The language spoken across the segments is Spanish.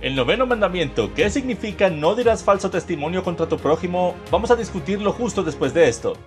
El noveno mandamiento, ¿qué significa no dirás falso testimonio contra tu prójimo? Vamos a discutirlo justo después de esto.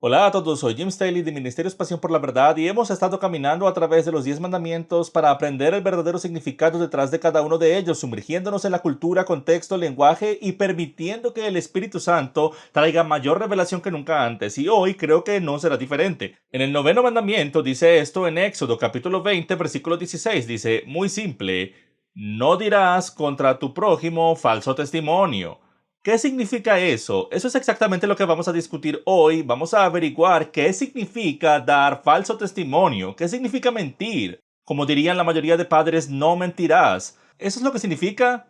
Hola a todos, soy Jim Staley de Ministerios Pasión por la Verdad y hemos estado caminando a través de los 10 mandamientos para aprender el verdadero significado detrás de cada uno de ellos, sumergiéndonos en la cultura, contexto, lenguaje y permitiendo que el Espíritu Santo traiga mayor revelación que nunca antes. Y hoy creo que no será diferente. En el noveno mandamiento dice esto en Éxodo capítulo 20, versículo 16, dice, muy simple, no dirás contra tu prójimo falso testimonio. ¿Qué significa eso? Eso es exactamente lo que vamos a discutir hoy. Vamos a averiguar qué significa dar falso testimonio, qué significa mentir. Como dirían la mayoría de padres, no mentirás. ¿Eso es lo que significa?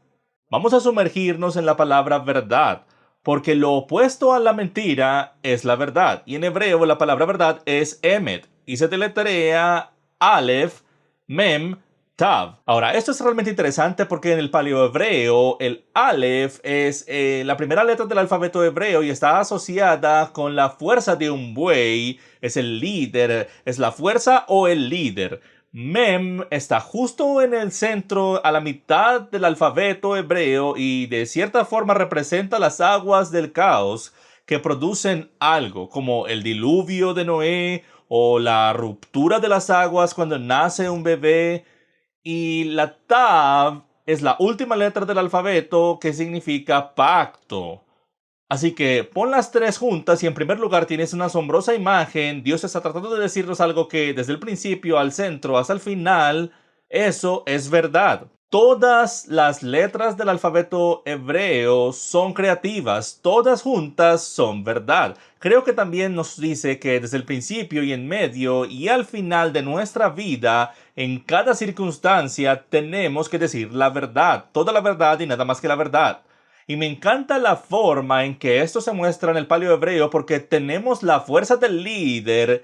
Vamos a sumergirnos en la palabra verdad, porque lo opuesto a la mentira es la verdad. Y en hebreo la palabra verdad es emet, y se deletrea Aleph, Mem, Tav. Ahora, esto es realmente interesante porque en el paleohebreo el Aleph es la primera letra del alfabeto hebreo y está asociada con la fuerza de un buey, es el líder, es la fuerza o el líder. Mem está justo en el centro, a la mitad del alfabeto hebreo y de cierta forma representa las aguas del caos que producen algo, como el diluvio de Noé o la ruptura de las aguas cuando nace un bebé. Y la Tav es la última letra del alfabeto que significa pacto. Así que pon las tres juntas y en primer lugar tienes una asombrosa imagen. Dios está tratando de decirnos algo que desde el principio al centro hasta el final, eso es verdad. Todas las letras del alfabeto hebreo son creativas, todas juntas son verdad. Creo que también nos dice que desde el principio y en medio y al final de nuestra vida, en cada circunstancia, tenemos que decir la verdad, toda la verdad y nada más que la verdad. Y me encanta la forma en que esto se muestra en el paleo hebreo porque tenemos la fuerza del líder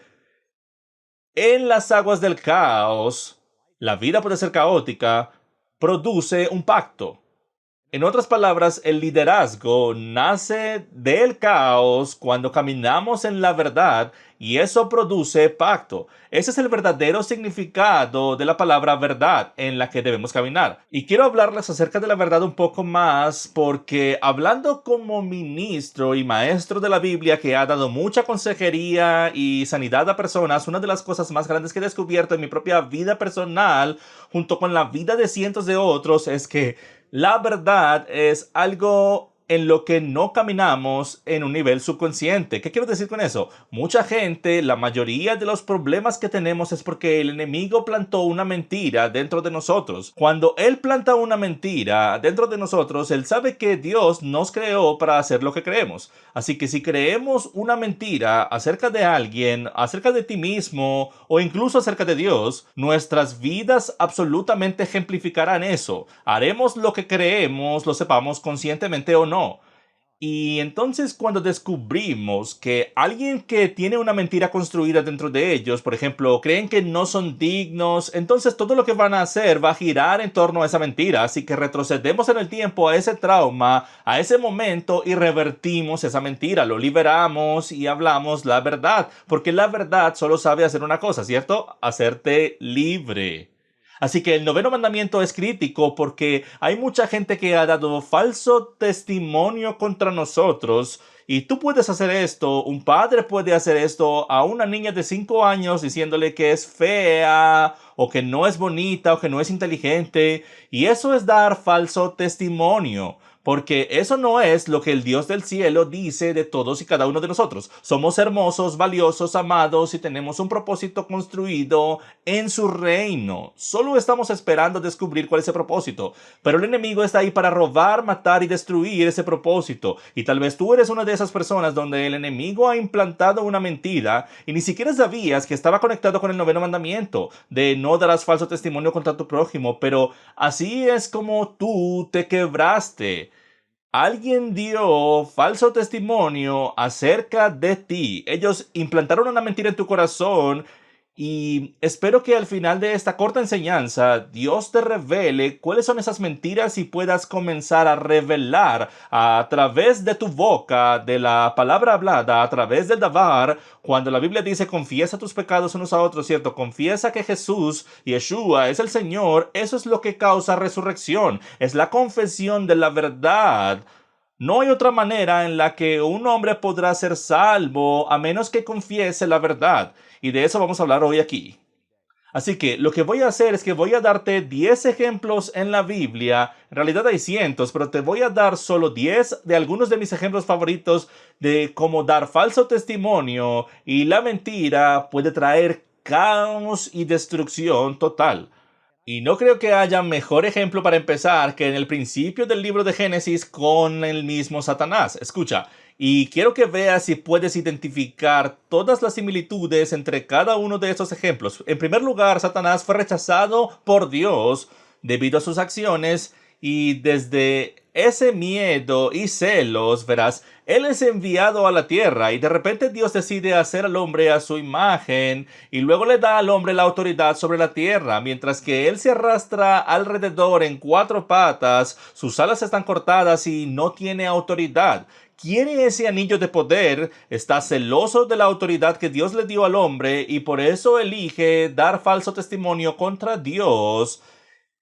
en las aguas del caos. La vida puede ser caótica, produce un pacto. En otras palabras, el liderazgo nace del caos cuando caminamos en la verdad y eso produce pacto. Ese es el verdadero significado de la palabra verdad en la que debemos caminar. Y quiero hablarles acerca de la verdad un poco más porque hablando como ministro y maestro de la Biblia que ha dado mucha consejería y sanidad a personas, una de las cosas más grandes que he descubierto en mi propia vida personal junto con la vida de cientos de otros es que la verdad es algo en lo que no caminamos en un nivel subconsciente. ¿Qué quiero decir con eso? Mucha gente, la mayoría de los problemas que tenemos es porque el enemigo plantó una mentira dentro de nosotros. Cuando él planta una mentira dentro de nosotros, él sabe que Dios nos creó para hacer lo que creemos. Así que si creemos una mentira acerca de alguien, acerca de ti mismo o incluso acerca de Dios, nuestras vidas absolutamente ejemplificarán eso. Haremos lo que creemos, lo sepamos conscientemente o no. Y entonces cuando descubrimos que alguien que tiene una mentira construida dentro de ellos, por ejemplo, creen que no son dignos, entonces todo lo que van a hacer va a girar en torno a esa mentira. Así que retrocedemos en el tiempo a ese trauma, a ese momento y revertimos esa mentira, lo liberamos y hablamos la verdad. Porque la verdad solo sabe hacer una cosa, ¿cierto? Hacerte libre. Así que el noveno mandamiento es crítico porque hay mucha gente que ha dado falso testimonio contra nosotros y tú puedes hacer esto, un padre puede hacer esto a una niña de 5 años diciéndole que es fea o que no es bonita o que no es inteligente y eso es dar falso testimonio. Porque eso no es lo que el Dios del cielo dice de todos y cada uno de nosotros. Somos hermosos, valiosos, amados y tenemos un propósito construido en su reino. Solo estamos esperando descubrir cuál es ese propósito. Pero el enemigo está ahí para robar, matar y destruir ese propósito. Y tal vez tú eres una de esas personas donde el enemigo ha implantado una mentira y ni siquiera sabías que estaba conectado con el noveno mandamiento de no darás falso testimonio contra tu prójimo. Pero así es como tú te quebraste. Alguien dio falso testimonio acerca de ti. Ellos implantaron una mentira en tu corazón Y espero que al final de esta corta enseñanza Dios te revele cuáles son esas mentiras y puedas comenzar a revelar a través de tu boca, de la palabra hablada, a través del davar, cuando la Biblia dice confiesa tus pecados unos a otros, ¿cierto? Confiesa que Jesús, Yeshua, es el Señor. Eso es lo que causa resurrección. Es la confesión de la verdad. No hay otra manera en la que un hombre podrá ser salvo a menos que confiese la verdad. Y de eso vamos a hablar hoy aquí. Así que lo que voy a hacer es que voy a darte 10 ejemplos en la Biblia. En realidad hay cientos, pero te voy a dar solo 10 de algunos de mis ejemplos favoritos de cómo dar falso testimonio y la mentira puede traer caos y destrucción total. Y no creo que haya mejor ejemplo para empezar que en el principio del libro de Génesis con el mismo Satanás. Escucha, y quiero que veas si puedes identificar todas las similitudes entre cada uno de estos ejemplos. En primer lugar, Satanás fue rechazado por Dios debido a sus acciones y desde ese miedo y celos, verás, él es enviado a la tierra y de repente Dios decide hacer al hombre a su imagen y luego le da al hombre la autoridad sobre la tierra, mientras que él se arrastra alrededor en 4 patas, sus alas están cortadas y no tiene autoridad. Quiere ese anillo de poder, está celoso de la autoridad que Dios le dio al hombre y por eso elige dar falso testimonio contra Dios,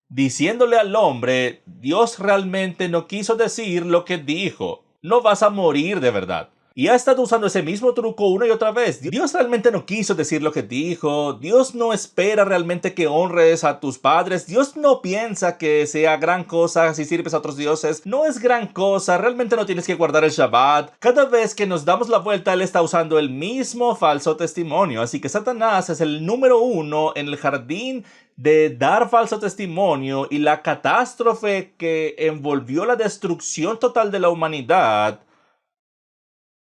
diciéndole al hombre, Dios realmente no quiso decir lo que dijo. No vas a morir de verdad. Y ha estado usando ese mismo truco una y otra vez. Dios realmente no quiso decir lo que dijo. Dios no espera realmente que honres a tus padres. Dios no piensa que sea gran cosa si sirves a otros dioses. No es gran cosa. Realmente no tienes que guardar el Shabbat. Cada vez que nos damos la vuelta, Él está usando el mismo falso testimonio. Así que Satanás es el número 1 en el jardín de dar falso testimonio y la catástrofe que envolvió la destrucción total de la humanidad,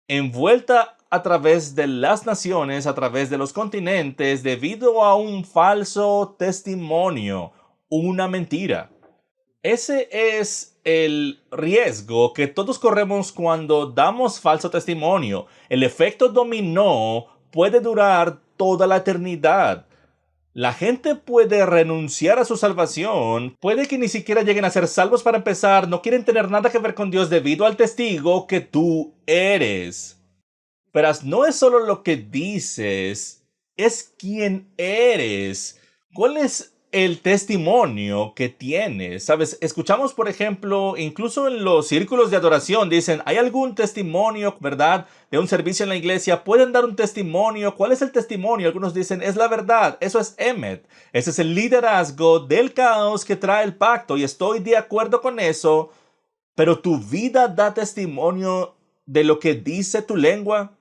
envuelta a través de las naciones, a través de los continentes, debido a un falso testimonio, una mentira. Ese es el riesgo que todos corremos cuando damos falso testimonio. El efecto dominó puede durar toda la eternidad. La gente puede renunciar a su salvación, puede que ni siquiera lleguen a ser salvos para empezar, no quieren tener nada que ver con Dios debido al testigo que tú eres. Verás, no es solo lo que dices, es quién eres. ¿Cuál es el testimonio que tienes? Sabes, escuchamos, por ejemplo, incluso en los círculos de adoración, dicen, ¿hay algún testimonio, verdad, de un servicio en la iglesia? ¿Pueden dar un testimonio? ¿Cuál es el testimonio? Algunos dicen, es la verdad. Eso es Emet. Ese es el liderazgo del caos que trae el pacto y estoy de acuerdo con eso, pero tu vida da testimonio de lo que dice tu lengua.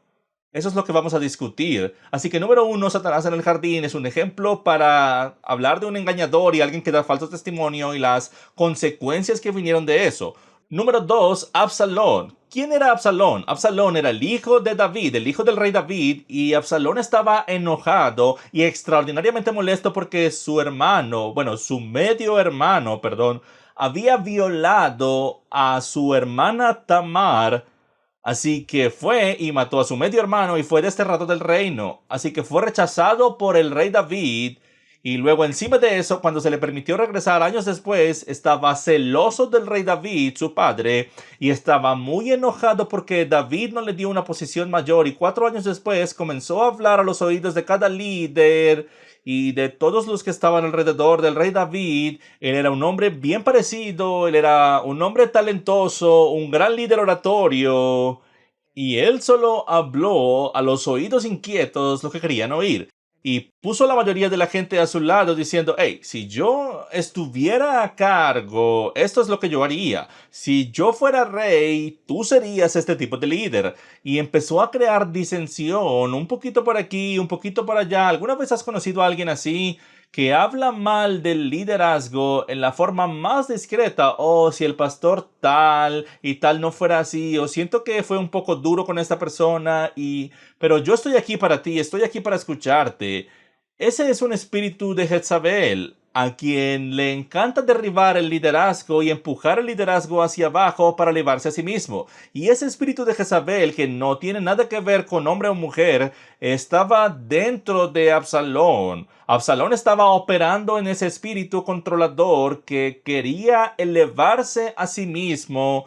Eso es lo que vamos a discutir. Así que número 1, Satanás en el jardín es un ejemplo para hablar de un engañador y alguien que da falso testimonio y las consecuencias que vinieron de eso. Número 2, Absalón. ¿Quién era Absalón? Absalón era el hijo de David, el hijo del rey David, y Absalón estaba enojado y extraordinariamente molesto porque su medio hermano, perdón, había violado a su hermana Tamar. Así que fue y mató a su medio hermano y fue desterrado del reino. Así que fue rechazado por el rey David. Y luego encima de eso, cuando se le permitió regresar años después, estaba celoso del rey David, su padre, y estaba muy enojado porque David no le dio una posición mayor. Y 4 años después comenzó a hablar a los oídos de cada líder y de todos los que estaban alrededor del rey David. Él era un hombre bien parecido, él era un hombre talentoso, un gran líder oratorio, y él solo habló a los oídos inquietos lo que querían oír. Y puso a la mayoría de la gente a su lado diciendo, hey, si yo estuviera a cargo, esto es lo que yo haría. Si yo fuera rey, tú serías este tipo de líder. Y empezó a crear disensión, un poquito por aquí, un poquito por allá. ¿Alguna vez has conocido a alguien así que habla mal del liderazgo en la forma más discreta? O si el pastor tal y tal no fuera así, o siento que fue un poco duro con esta persona, pero yo estoy aquí para ti, estoy aquí para escucharte. Ese es un espíritu de Jezabel. a quien le encanta derribar el liderazgo y empujar el liderazgo hacia abajo para elevarse a sí mismo. Y ese espíritu de Jezabel, que no tiene nada que ver con hombre o mujer, estaba dentro de Absalón. Absalón estaba operando en ese espíritu controlador que quería elevarse a sí mismo.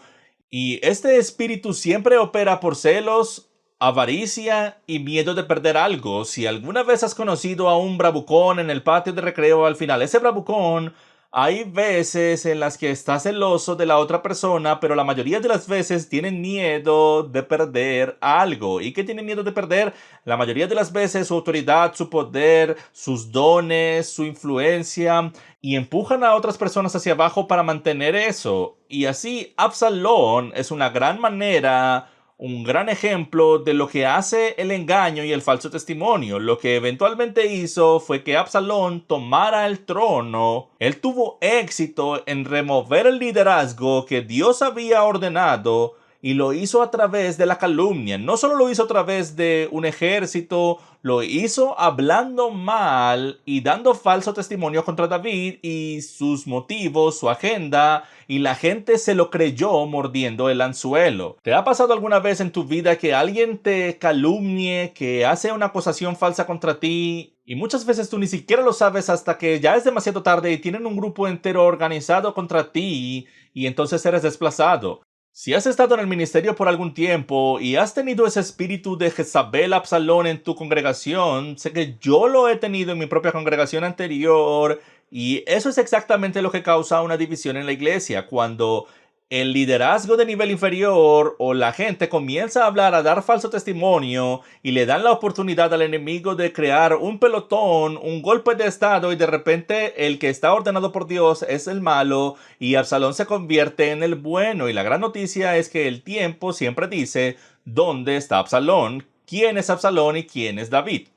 Y este espíritu siempre opera por celos, avaricia y miedo de perder algo. Si alguna vez has conocido a un bravucón en el patio de recreo, al final ese bravucón, hay veces en las que está celoso de la otra persona, pero la mayoría de las veces tienen miedo de perder algo. ¿Y qué tienen miedo de perder? La mayoría de las veces su autoridad, su poder, sus dones, su influencia, y empujan a otras personas hacia abajo para mantener eso. Y así Absalón es una gran manera, un gran ejemplo de lo que hace el engaño y el falso testimonio. Lo que eventualmente hizo fue que Absalón tomara el trono. Él tuvo éxito en remover el liderazgo que Dios había ordenado y lo hizo a través de la calumnia. No solo lo hizo a través de un ejército, lo hizo hablando mal y dando falso testimonio contra David y sus motivos, su agenda, y la gente se lo creyó mordiendo el anzuelo. ¿Te ha pasado alguna vez en tu vida que alguien te calumnie, que hace una acusación falsa contra ti? Y muchas veces tú ni siquiera lo sabes hasta que ya es demasiado tarde y tienen un grupo entero organizado contra ti y entonces eres desplazado. Si has estado en el ministerio por algún tiempo y has tenido ese espíritu de Jezabel Absalón en tu congregación, sé que yo lo he tenido en mi propia congregación anterior, y eso es exactamente lo que causa una división en la iglesia. Cuando el liderazgo de nivel inferior o la gente comienza a hablar, a dar falso testimonio y le dan la oportunidad al enemigo de crear un pelotón, un golpe de estado, y de repente el que está ordenado por Dios es el malo y Absalón se convierte en el bueno. Y la gran noticia es que el tiempo siempre dice dónde está Absalón, quién es Absalón y quién es David.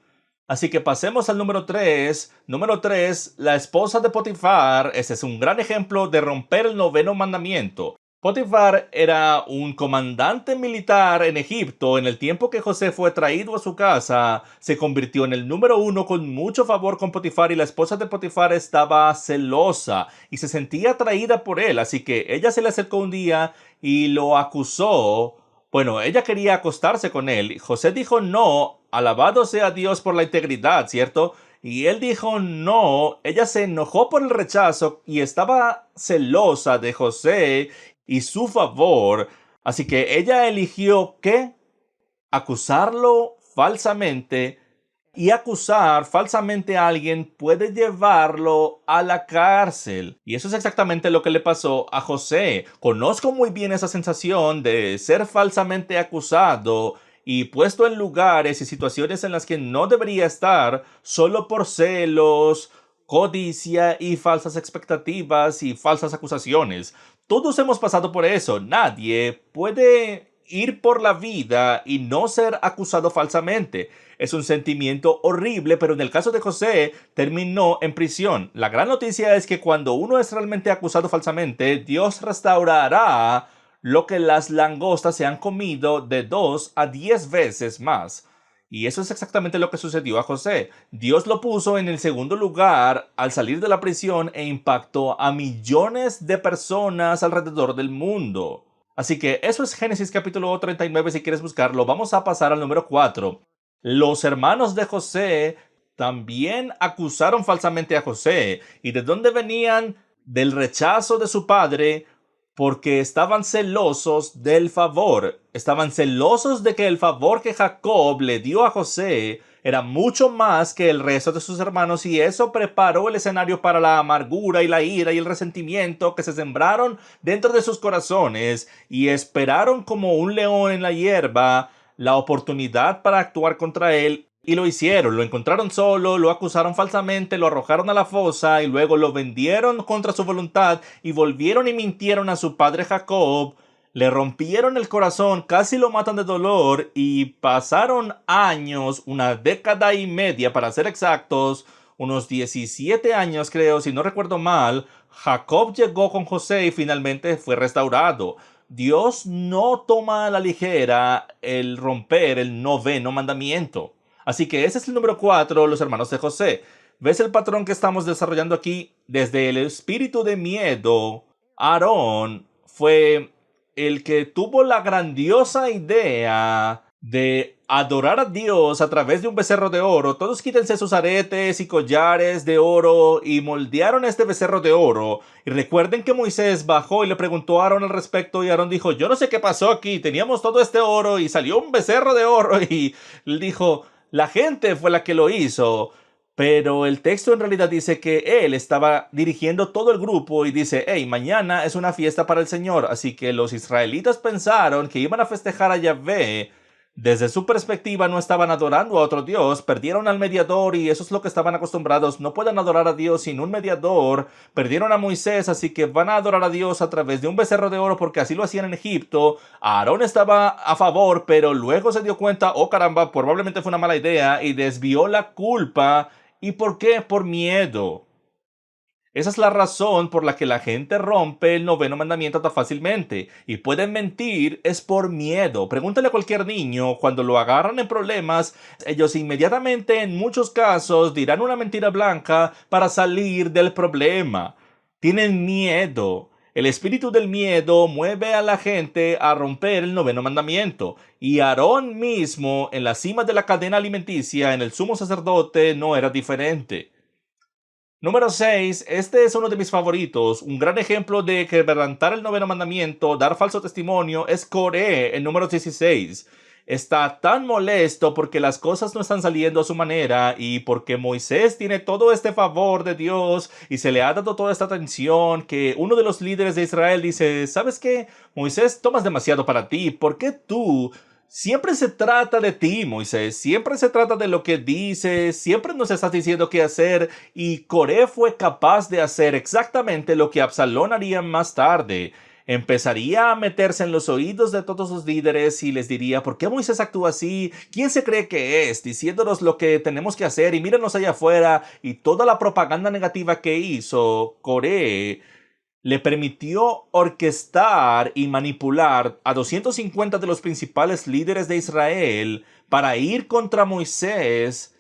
Así que pasemos al número 3. Número 3, la esposa de Potifar. Ese es un gran ejemplo de romper el noveno mandamiento. Potifar era un comandante militar en Egipto. En el tiempo que José fue traído a su casa, se convirtió en el número 1 con mucho favor con Potifar, y la esposa de Potifar estaba celosa y se sentía atraída por él. Así que ella se le acercó un día y lo acusó. Bueno, ella quería acostarse con él. José dijo no, alabado sea Dios por la integridad, ¿cierto? Y él dijo no. Ella se enojó por el rechazo y estaba celosa de José y su favor. Así que ella eligió, ¿qué? Acusarlo falsamente. Y acusar falsamente a alguien puede llevarlo a la cárcel. Y eso es exactamente lo que le pasó a José. Conozco muy bien esa sensación de ser falsamente acusado y puesto en lugares y situaciones en las que no debería estar, solo por celos, codicia y falsas expectativas y falsas acusaciones. Todos hemos pasado por eso. Nadie puede ir por la vida y no ser acusado falsamente. Es un sentimiento horrible, pero en el caso de José terminó en prisión. La gran noticia es que cuando uno es realmente acusado falsamente, Dios restaurará lo que las langostas se han comido de 2 a 10 veces más. Y eso es exactamente lo que sucedió a José. Dios lo puso en el segundo lugar al salir de la prisión e impactó a millones de personas alrededor del mundo. Así que eso es Génesis capítulo 39. Si quieres buscarlo, vamos a pasar al número 4. Los hermanos de José también acusaron falsamente a José. ¿Y de dónde venían? Del rechazo de su padre, porque estaban celosos del favor. Estaban celosos de que el favor que Jacob le dio a José era mucho más que el resto de sus hermanos, y eso preparó el escenario para la amargura y la ira y el resentimiento que se sembraron dentro de sus corazones y esperaron como un león en la hierba la oportunidad para actuar contra él. Y lo hicieron, lo encontraron solo, lo acusaron falsamente, lo arrojaron a la fosa y luego lo vendieron contra su voluntad y volvieron y mintieron a su padre Jacob. Le rompieron el corazón, casi lo matan de dolor, y pasaron años, una década y media para ser exactos, unos 17 años creo, si no recuerdo mal. Jacob llegó con José y finalmente fue restaurado. Dios no toma a la ligera el romper el noveno mandamiento. Así que ese es el número 4, los hermanos de José. ¿Ves el patrón que estamos desarrollando aquí? desde el espíritu de miedo, Aarón fue el que tuvo la grandiosa idea de adorar a Dios a través de un becerro de oro. Todos quítense sus aretes y collares de oro y moldearon este becerro de oro. Y recuerden que Moisés bajó y le preguntó a Aarón al respecto y Aarón dijo, yo no sé qué pasó aquí, teníamos todo este oro y salió un becerro de oro y él dijo, la gente fue la que lo hizo. Pero el texto en realidad dice que él estaba dirigiendo todo el grupo y dice, hey, mañana es una fiesta para el Señor. Así que los israelitas pensaron que iban a festejar a Yahvé. Desde su perspectiva no estaban adorando a otro Dios, perdieron al mediador y eso es lo que estaban acostumbrados. No pueden adorar a Dios sin un mediador. Perdieron a Moisés, así que van a adorar a Dios a través de un becerro de oro porque así lo hacían en Egipto. Aarón estaba a favor, pero luego se dio cuenta, oh caramba, probablemente fue una mala idea y desvió la culpa. ¿Y por qué? Por miedo. Esa es la razón por la que la gente rompe el noveno mandamiento tan fácilmente. Y pueden mentir es por miedo. Pregúntale a cualquier niño, cuando lo agarran en problemas, ellos inmediatamente en muchos casos dirán una mentira blanca para salir del problema. Tienen miedo. El espíritu del miedo mueve a la gente a romper el noveno mandamiento. Y Aarón mismo, en la cima de la cadena alimenticia, en el sumo sacerdote, no era diferente. Número 6. Este es uno de mis favoritos. Un gran ejemplo de quebrantar el noveno mandamiento, dar falso testimonio, es Coré, en número 16. Está tan molesto porque las cosas no están saliendo a su manera y porque Moisés tiene todo este favor de Dios y se le ha dado toda esta atención que uno de los líderes de Israel dice, ¿sabes qué? Moisés, tomas demasiado para ti. ¿Por qué tú? Siempre se trata de ti, Moisés. Siempre se trata de lo que dices. Siempre nos estás diciendo qué hacer. Y Coré fue capaz de hacer exactamente lo que Absalón haría más tarde. Empezaría a meterse en los oídos de todos los líderes y les diría, ¿por qué Moisés actúa así? ¿Quién se cree que es? Diciéndonos lo que tenemos que hacer y míranos allá afuera. Y toda la propaganda negativa que hizo Coré le permitió orquestar y manipular a 250 de los principales líderes de Israel para ir contra Moisés,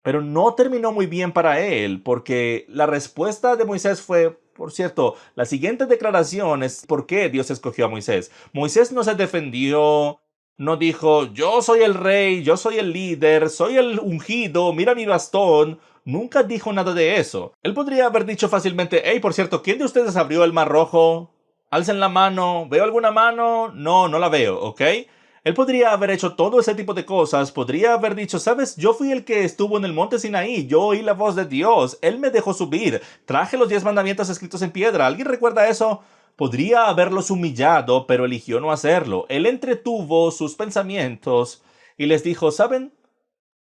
pero no terminó muy bien para él, porque la respuesta de Moisés fue, por cierto, la siguiente declaración es por qué Dios escogió a Moisés. Moisés no se defendió, no dijo, yo soy el rey, yo soy el líder, soy el ungido, mira mi bastón. Nunca dijo nada de eso. Él podría haber dicho fácilmente, hey, por cierto, ¿quién de ustedes abrió el mar rojo? Alcen la mano. ¿Veo alguna mano? No, no la veo, ¿ok? Él podría haber hecho todo ese tipo de cosas. Podría haber dicho, sabes, yo fui el que estuvo en el monte Sinaí. Yo oí la voz de Dios. Él me dejó subir. Traje los 10 mandamientos escritos en piedra. ¿Alguien recuerda eso? Podría haberlos humillado, pero eligió no hacerlo. Él entretuvo sus pensamientos y les dijo, ¿saben?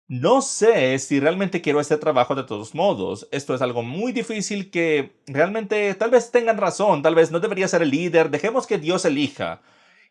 No sé si realmente quiero este trabajo de todos modos. Esto es algo muy difícil que realmente tal vez tengan razón, tal vez no debería ser el líder, dejemos que Dios elija.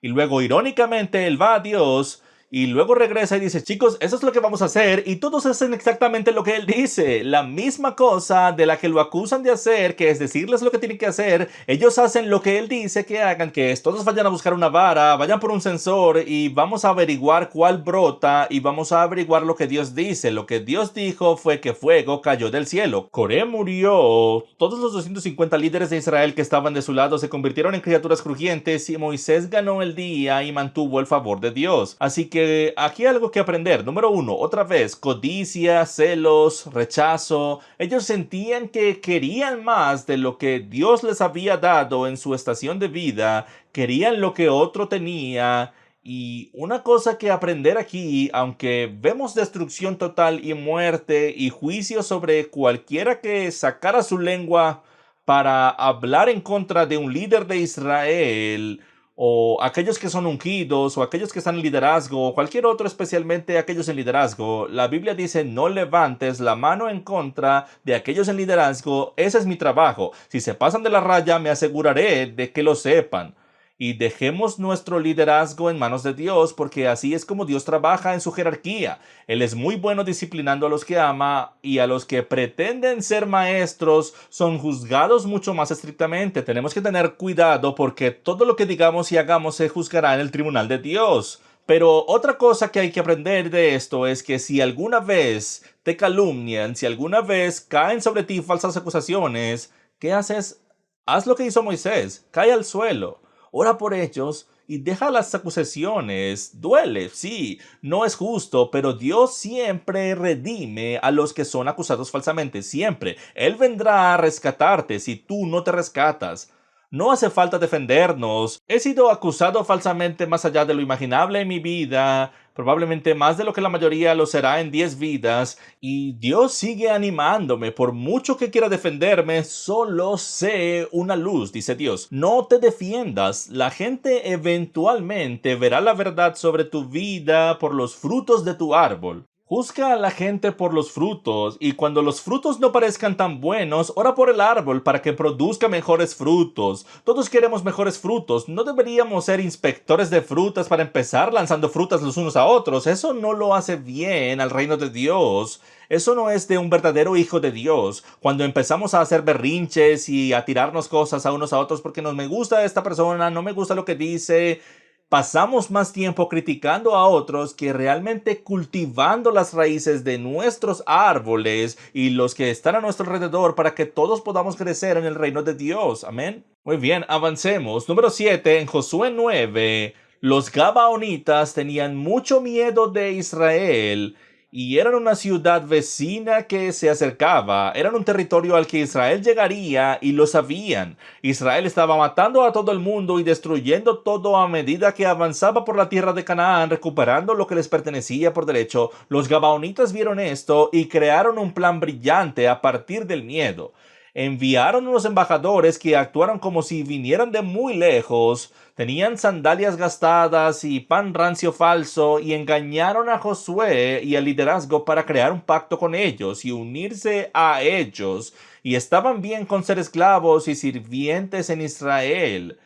Y luego, irónicamente, él va a Dios y luego regresa y dice, chicos, eso es lo que vamos a hacer. Y todos hacen exactamente lo que él dice. La misma cosa de la que lo acusan de hacer, que es decirles lo que tienen que hacer. Ellos hacen lo que él dice que hagan, que es todos vayan a buscar una vara, vayan por un sensor y vamos a averiguar cuál brota y vamos a averiguar lo que Dios dice. Lo que Dios dijo fue que fuego cayó del cielo. Coré murió. Todos los 250 líderes de Israel que estaban de su lado se convirtieron en criaturas crujientes y Moisés ganó el día y mantuvo el favor de Dios. Así que aquí hay algo que aprender. Número 1, otra vez, codicia, celos, rechazo. Ellos sentían que querían más de lo que Dios les había dado en su estación de vida. Querían lo que otro tenía. Y una cosa que aprender aquí, aunque vemos destrucción total y muerte y juicio sobre cualquiera que sacara su lengua para hablar en contra de un líder de Israel, o aquellos que son ungidos, o aquellos que están en liderazgo, o cualquier otro, especialmente aquellos en liderazgo, la Biblia dice, no levantes la mano en contra de aquellos en liderazgo, ese es mi trabajo. Si se pasan de la raya, me aseguraré de que lo sepan. Y dejemos nuestro liderazgo en manos de Dios, porque así es como Dios trabaja en su jerarquía. Él es muy bueno disciplinando a los que ama, y a los que pretenden ser maestros son juzgados mucho más estrictamente. Tenemos que tener cuidado porque todo lo que digamos y hagamos se juzgará en el tribunal de Dios. Pero otra cosa que hay que aprender de esto es que si alguna vez te calumnian, si alguna vez caen sobre ti falsas acusaciones, ¿qué haces? Haz lo que hizo Moisés, cae al suelo, ora por ellos y deja las acusaciones. Duele, sí, no es justo, pero Dios siempre redime a los que son acusados falsamente, siempre. Él vendrá a rescatarte si tú no te rescatas. No hace falta defendernos. He sido acusado falsamente más allá de lo imaginable en mi vida, probablemente más de lo que la mayoría lo será en 10 vidas, y Dios sigue animándome. Por mucho que quiera defenderme, solo sé una luz, dice Dios. No te defiendas. La gente eventualmente verá la verdad sobre tu vida por los frutos de tu árbol. Juzga a la gente por los frutos, y cuando los frutos no parezcan tan buenos, ora por el árbol para que produzca mejores frutos. Todos queremos mejores frutos. No deberíamos ser inspectores de frutas para empezar lanzando frutas los unos a otros. Eso no lo hace bien al reino de Dios. Eso no es de un verdadero hijo de Dios. Cuando empezamos a hacer berrinches y a tirarnos cosas a unos a otros porque no me gusta esta persona, no me gusta lo que dice, pasamos más tiempo criticando a otros que realmente cultivando las raíces de nuestros árboles y los que están a nuestro alrededor para que todos podamos crecer en el reino de Dios. Amén. Muy bien, avancemos. Número 7, en Josué 9, los Gabaonitas tenían mucho miedo de Israel y eran una ciudad vecina que se acercaba. Eran un territorio al que Israel llegaría y lo sabían. Israel estaba matando a todo el mundo y destruyendo todo a medida que avanzaba por la tierra de Canaán, recuperando lo que les pertenecía por derecho. Los Gabaonitas vieron esto y crearon un plan brillante a partir del miedo. Enviaron unos embajadores que actuaron como si vinieran de muy lejos, tenían sandalias gastadas y pan rancio falso, y engañaron a Josué y al liderazgo para crear un pacto con ellos y unirse a ellos, y estaban bien con ser esclavos y sirvientes en Israel.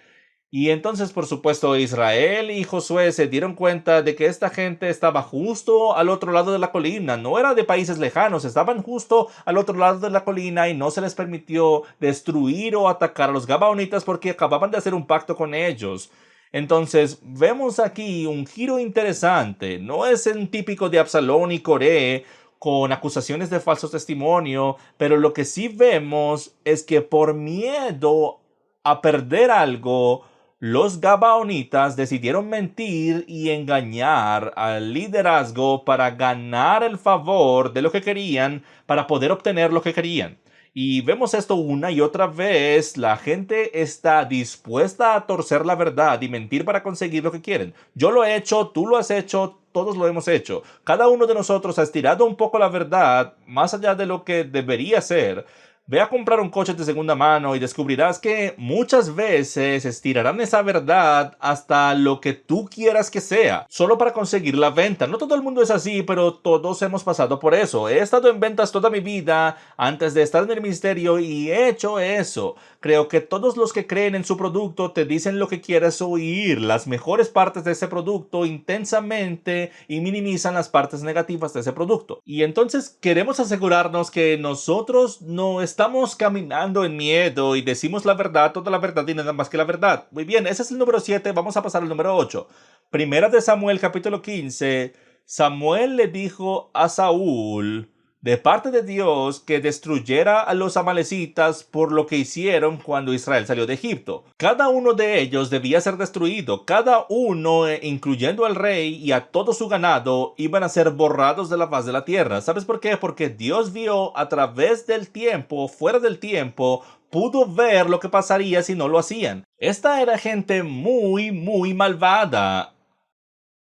Y entonces, por supuesto, Israel y Josué se dieron cuenta de que esta gente estaba justo al otro lado de la colina, no era de países lejanos, estaban justo al otro lado de la colina y no se les permitió destruir o atacar a los Gabaonitas porque acababan de hacer un pacto con ellos. Entonces, vemos aquí un giro interesante. No es el típico de Absalón y Coré con acusaciones de falso testimonio, pero lo que sí vemos es que por miedo a perder algo, los Gabaonitas decidieron mentir y engañar al liderazgo para ganar el favor de lo que querían, para poder obtener lo que querían. Y vemos esto una y otra vez. La gente está dispuesta a torcer la verdad y mentir para conseguir lo que quieren. Yo lo he hecho, tú lo has hecho, todos lo hemos hecho. Cada uno de nosotros ha estirado un poco la verdad más allá de lo que debería ser. Ve a comprar un coche de segunda mano y descubrirás que muchas veces estirarán esa verdad hasta lo que tú quieras que sea, solo para conseguir la venta. No todo el mundo es así, pero todos hemos pasado por eso. He estado en ventas toda mi vida antes de estar en el ministerio y he hecho eso. Creo que todos los que creen en su producto te dicen lo que quieres oír, las mejores partes de ese producto intensamente, y minimizan las partes negativas de ese producto. Y entonces queremos asegurarnos que nosotros no estamos caminando en miedo y decimos la verdad, toda la verdad y nada más que la verdad. Muy bien, ese es el número 7. Vamos a pasar al número 8. Primera de Samuel, capítulo 15. Samuel le dijo a Saúl, de parte de Dios, que destruyera a los amalecitas por lo que hicieron cuando Israel salió de Egipto. Cada uno de ellos debía ser destruido. Cada uno, incluyendo al rey y a todo su ganado, iban a ser borrados de la faz de la tierra. ¿Sabes por qué? Porque Dios vio a través del tiempo, fuera del tiempo, pudo ver lo que pasaría si no lo hacían. Esta era gente muy, muy malvada.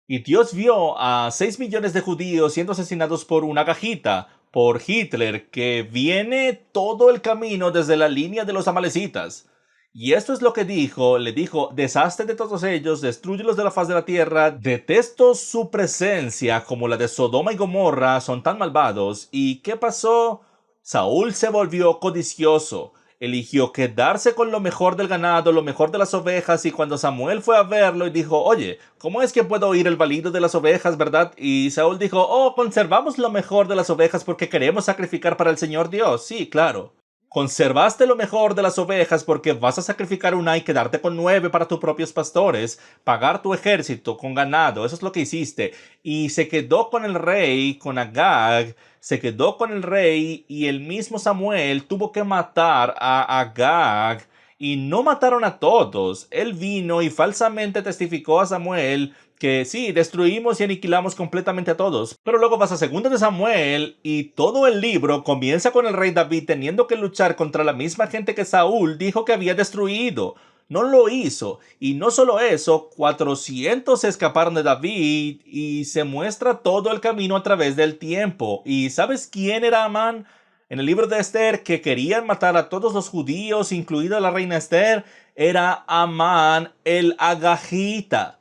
Y Dios vio a 6 millones de judíos siendo asesinados por una cajita, por Hitler, que viene todo el camino desde la línea de los amalecitas. Y esto es lo que dijo, le dijo, deshazte de todos ellos, destrúyelos de la faz de la tierra, detesto su presencia como la de Sodoma y Gomorra, son tan malvados. ¿Y qué pasó? Saúl se volvió codicioso. Eligió quedarse con lo mejor del ganado, lo mejor de las ovejas, y cuando Samuel fue a verlo y dijo, oye, ¿cómo es que puedo oír el balido de las ovejas, verdad? Y Saúl dijo, oh, conservamos lo mejor de las ovejas porque queremos sacrificar para el Señor Dios. Sí, claro. Conservaste lo mejor de las ovejas porque vas a sacrificar una y quedarte con 9 para tus propios pastores, pagar tu ejército con ganado, eso es lo que hiciste. Y se quedó con el rey, con Agag, se quedó con el rey y el mismo Samuel tuvo que matar a Agag. Y no mataron a todos. Él vino y falsamente testificó a Samuel que sí, destruimos y aniquilamos completamente a todos. Pero luego vas a 2 de Samuel y todo el libro comienza con el rey David teniendo que luchar contra la misma gente que Saúl dijo que había destruido. No lo hizo. Y no solo eso, 400 se escaparon de David y se muestra todo el camino a través del tiempo. ¿Y sabes quién era Amán? En el libro de Esther, que querían matar a todos los judíos, incluida la reina Esther, era Amán el Agagita.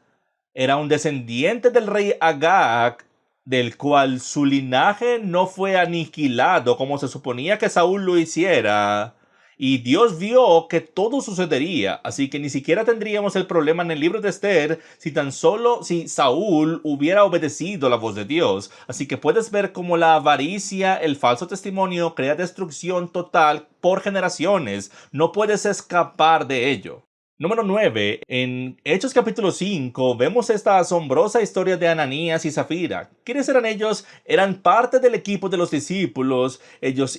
Era un descendiente del rey Agag, del cual su linaje no fue aniquilado como se suponía que Saúl lo hiciera. Y Dios vio que todo sucedería, así que ni siquiera tendríamos el problema en el libro de Esther si tan solo si Saúl hubiera obedecido la voz de Dios. Así que puedes ver cómo la avaricia, el falso testimonio crea destrucción total por generaciones. No puedes escapar de ello. Número 9. En Hechos capítulo 5 vemos esta asombrosa historia de Ananías y Zafira. ¿Quiénes eran ellos? Eran parte del equipo de los discípulos. Ellos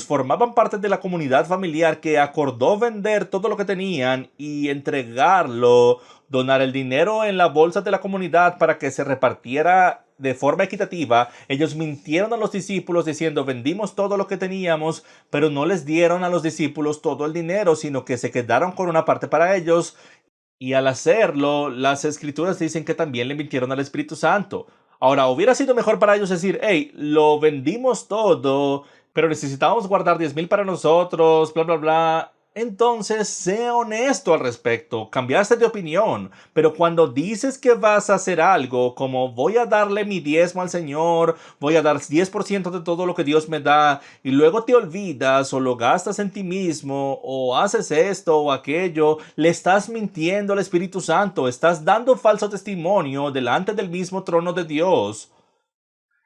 formaban parte de la comunidad familiar que acordó vender todo lo que tenían y entregarlo, donar el dinero en la bolsa de la comunidad para que se repartiera de forma equitativa. Ellos mintieron a los discípulos diciendo vendimos todo lo que teníamos, pero no les dieron a los discípulos todo el dinero, sino que se quedaron con una parte para ellos. Y al hacerlo, las escrituras dicen que también le mintieron al Espíritu Santo. Ahora, hubiera sido mejor para ellos decir, hey, lo vendimos todo, pero necesitábamos guardar 10,000 para nosotros, bla, bla, bla. Entonces, sé honesto al respecto, cambiaste de opinión, pero cuando dices que vas a hacer algo, como voy a darle mi diezmo al Señor, voy a dar 10% de todo lo que Dios me da, y luego te olvidas o lo gastas en ti mismo, o haces esto o aquello, le estás mintiendo al Espíritu Santo, estás dando falso testimonio delante del mismo trono de Dios.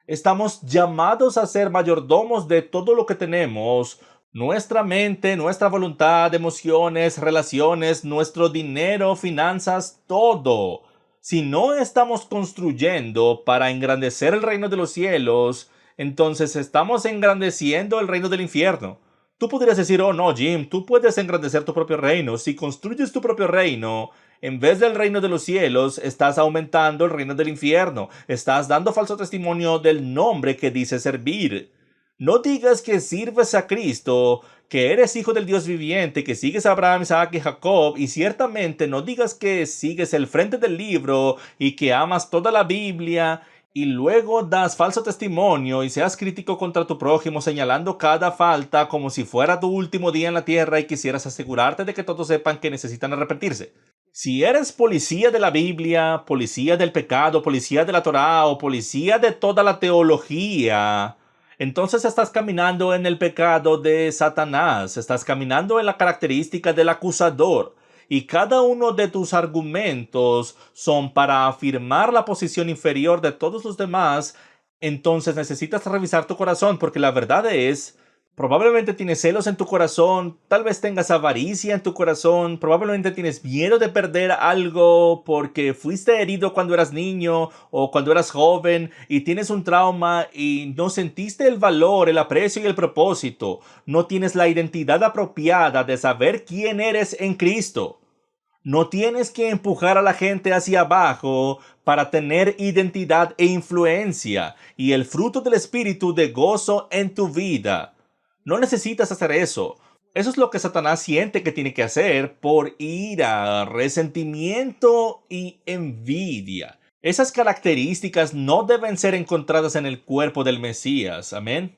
Estamos llamados a ser mayordomos de todo lo que tenemos, nuestra mente, nuestra voluntad, emociones, relaciones, nuestro dinero, finanzas, todo. Si no estamos construyendo para engrandecer el reino de los cielos, entonces estamos engrandeciendo el reino del infierno. Tú podrías decir, oh no, Jim, tú puedes engrandecer tu propio reino. Si construyes tu propio reino, en vez del reino de los cielos, estás aumentando el reino del infierno. Estás dando falso testimonio del nombre que dice servir. No digas que sirves a Cristo, que eres hijo del Dios viviente, que sigues a Abraham, Isaac y Jacob, y ciertamente no digas que sigues el frente del libro y que amas toda la Biblia, y luego das falso testimonio y seas crítico contra tu prójimo señalando cada falta como si fuera tu último día en la tierra y quisieras asegurarte de que todos sepan que necesitan arrepentirse. Si eres policía de la Biblia, policía del pecado, policía de la Torá o policía de toda la teología, entonces estás caminando en el pecado de Satanás, estás caminando en la característica del acusador. Y cada uno de tus argumentos son para afirmar la posición inferior de todos los demás, entonces necesitas revisar tu corazón, porque la verdad es, probablemente tienes celos en tu corazón, tal vez tengas avaricia en tu corazón, probablemente tienes miedo de perder algo porque fuiste herido cuando eras niño o cuando eras joven y tienes un trauma y no sentiste el valor, el aprecio y el propósito. No tienes la identidad apropiada de saber quién eres en Cristo. No tienes que empujar a la gente hacia abajo para tener identidad e influencia y el fruto del espíritu de gozo en tu vida. No necesitas hacer eso. Eso es lo que Satanás siente que tiene que hacer por ira, resentimiento y envidia. Esas características no deben ser encontradas en el cuerpo del Mesías. Amén.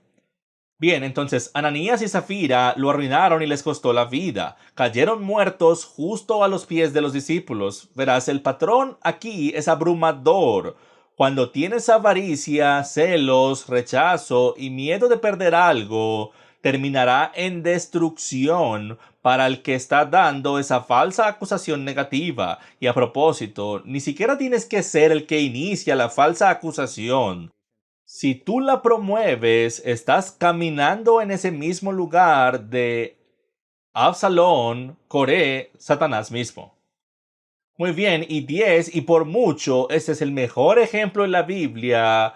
Bien, entonces Ananías y Zafira lo arruinaron y les costó la vida. Cayeron muertos justo a los pies de los discípulos. Verás, el patrón aquí es abrumador. Cuando tienes avaricia, celos, rechazo y miedo de perder algo, terminará en destrucción para el que está dando esa falsa acusación negativa. Y a propósito, ni siquiera tienes que ser el que inicia la falsa acusación. Si tú la promueves, estás caminando en ese mismo lugar de Absalón, Coré, Satanás mismo. Muy bien, y 10, y por mucho, este es el mejor ejemplo en la Biblia,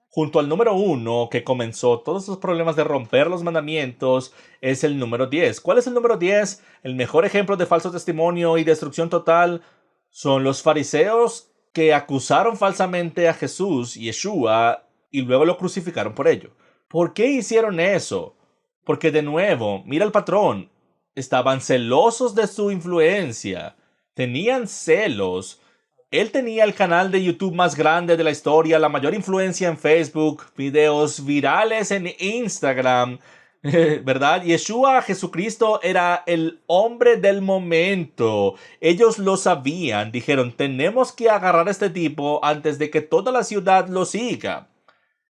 junto al número 1 que comenzó todos esos problemas de romper los mandamientos, es el número 10. ¿Cuál es el número 10? El mejor ejemplo de falso testimonio y destrucción total son los fariseos que acusaron falsamente a Jesús, Yeshua, y luego lo crucificaron por ello. ¿Por qué hicieron eso? Porque de nuevo, mira el patrón, estaban celosos de su influencia, tenían celos. Él tenía el canal de YouTube más grande de la historia, la mayor influencia en Facebook, videos virales en Instagram, ¿verdad? Yeshua, Jesucristo, era el hombre del momento. Ellos lo sabían, dijeron, tenemos que agarrar a este tipo antes de que toda la ciudad lo siga.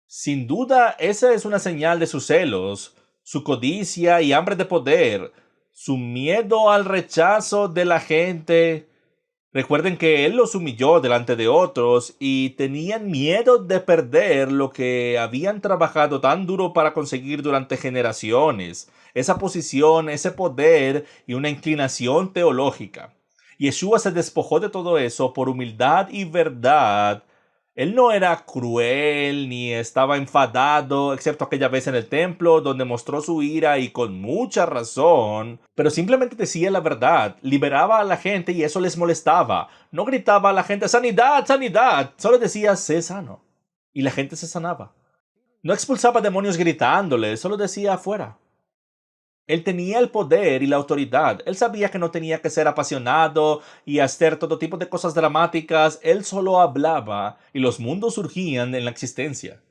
Sin duda, esa es una señal de sus celos, su codicia y hambre de poder, su miedo al rechazo de la gente. Recuerden que él los humilló delante de otros y tenían miedo de perder lo que habían trabajado tan duro para conseguir durante generaciones, esa posición, ese poder y una inclinación teológica. Yeshua se despojó de todo eso por humildad y verdad. Él no era cruel ni estaba enfadado, excepto aquella vez en el templo donde mostró su ira y con mucha razón, pero simplemente decía la verdad, liberaba a la gente y eso les molestaba. No gritaba a la gente, sanidad, sanidad, solo decía, sé sano. Y la gente se sanaba. No expulsaba demonios gritándole, solo decía afuera. Él tenía el poder y la autoridad. Él sabía que no tenía que ser apasionado y hacer todo tipo de cosas dramáticas. Él solo hablaba y los mundos surgían en la existencia.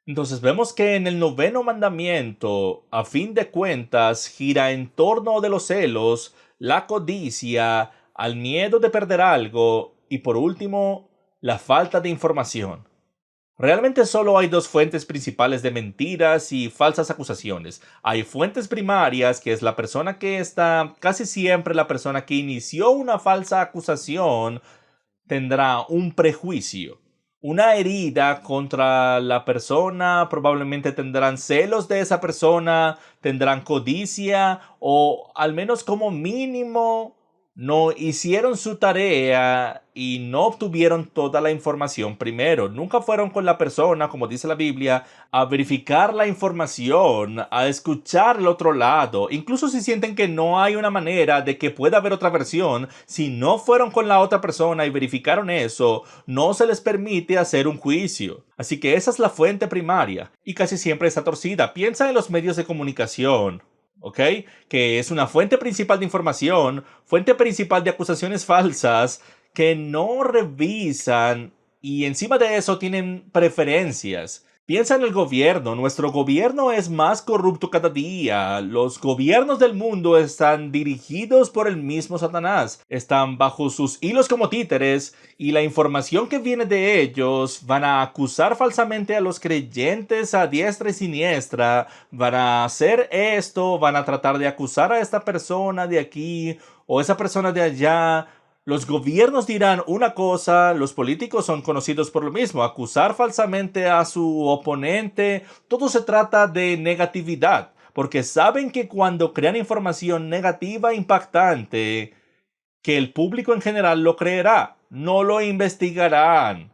Entonces vemos que en el noveno mandamiento, a fin de cuentas, gira en torno de los celos, la codicia, al miedo de perder algo y por último, la falta de información. Realmente solo hay dos fuentes principales de mentiras y falsas acusaciones. Hay fuentes primarias, que es la persona que está, casi siempre la persona que inició una falsa acusación, tendrá un prejuicio, una herida contra la persona, probablemente tendrán celos de esa persona, tendrán codicia o al menos como mínimo no hicieron su tarea y no obtuvieron toda la información primero. Nunca fueron con la persona, como dice la Biblia, a verificar la información, a escuchar el otro lado. Incluso si sienten que no hay una manera de que pueda haber otra versión, si no fueron con la otra persona y verificaron eso, no se les permite hacer un juicio. Así que esa es la fuente primaria y casi siempre está torcida. Piensa en los medios de comunicación. ¿Ok? Que es una fuente principal de información, fuente principal de acusaciones falsas que no revisan y encima de eso tienen preferencias. Piensa en el gobierno. Nuestro gobierno es más corrupto cada día. Los gobiernos del mundo están dirigidos por el mismo Satanás. Están bajo sus hilos como títeres y la información que viene de ellos van a acusar falsamente a los creyentes a diestra y siniestra. Van a hacer esto, van a tratar de acusar a esta persona de aquí o esa persona de allá. Los gobiernos dirán una cosa, los políticos son conocidos por lo mismo, acusar falsamente a su oponente, todo se trata de negatividad, porque saben que cuando crean información negativa impactante, que el público en general lo creerá, no lo investigarán.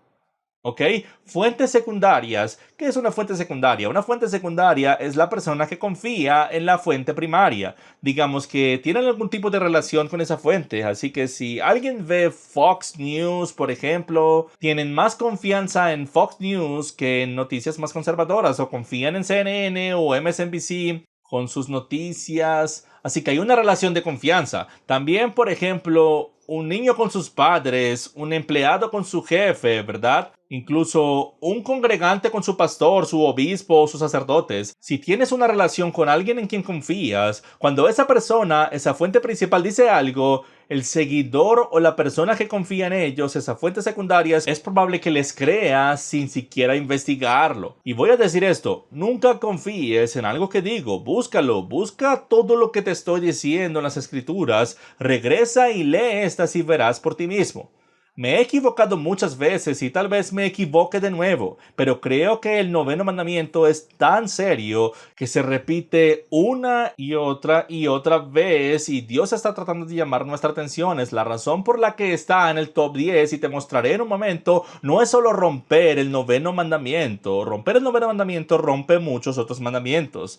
¿Ok? Fuentes secundarias. ¿Qué es una fuente secundaria? Una fuente secundaria es la persona que confía en la fuente primaria. Digamos que tienen algún tipo de relación con esa fuente. Así que si alguien ve Fox News, por ejemplo, tienen más confianza en Fox News que en noticias más conservadoras o confían en CNN o MSNBC con sus noticias. Así que hay una relación de confianza. También, por ejemplo, un niño con sus padres, un empleado con su jefe, ¿verdad? Incluso un congregante con su pastor, su obispo o sus sacerdotes. Si tienes una relación con alguien en quien confías, cuando esa persona, esa fuente principal dice algo, el seguidor o la persona que confía en ellos, esas fuentes secundarias, es probable que les crea sin siquiera investigarlo. Y voy a decir esto, nunca confíes en algo que digo, búscalo, busca todo lo que te estoy diciendo en las escrituras, regresa y lee estas y verás por ti mismo. Me he equivocado muchas veces y tal vez me equivoque de nuevo, pero creo que el noveno mandamiento es tan serio que se repite una y otra vez y Dios está tratando de llamar nuestra atención. Es la razón por la que está en el top 10 y te mostraré en un momento. No es solo romper el noveno mandamiento. Romper el noveno mandamiento rompe muchos otros mandamientos.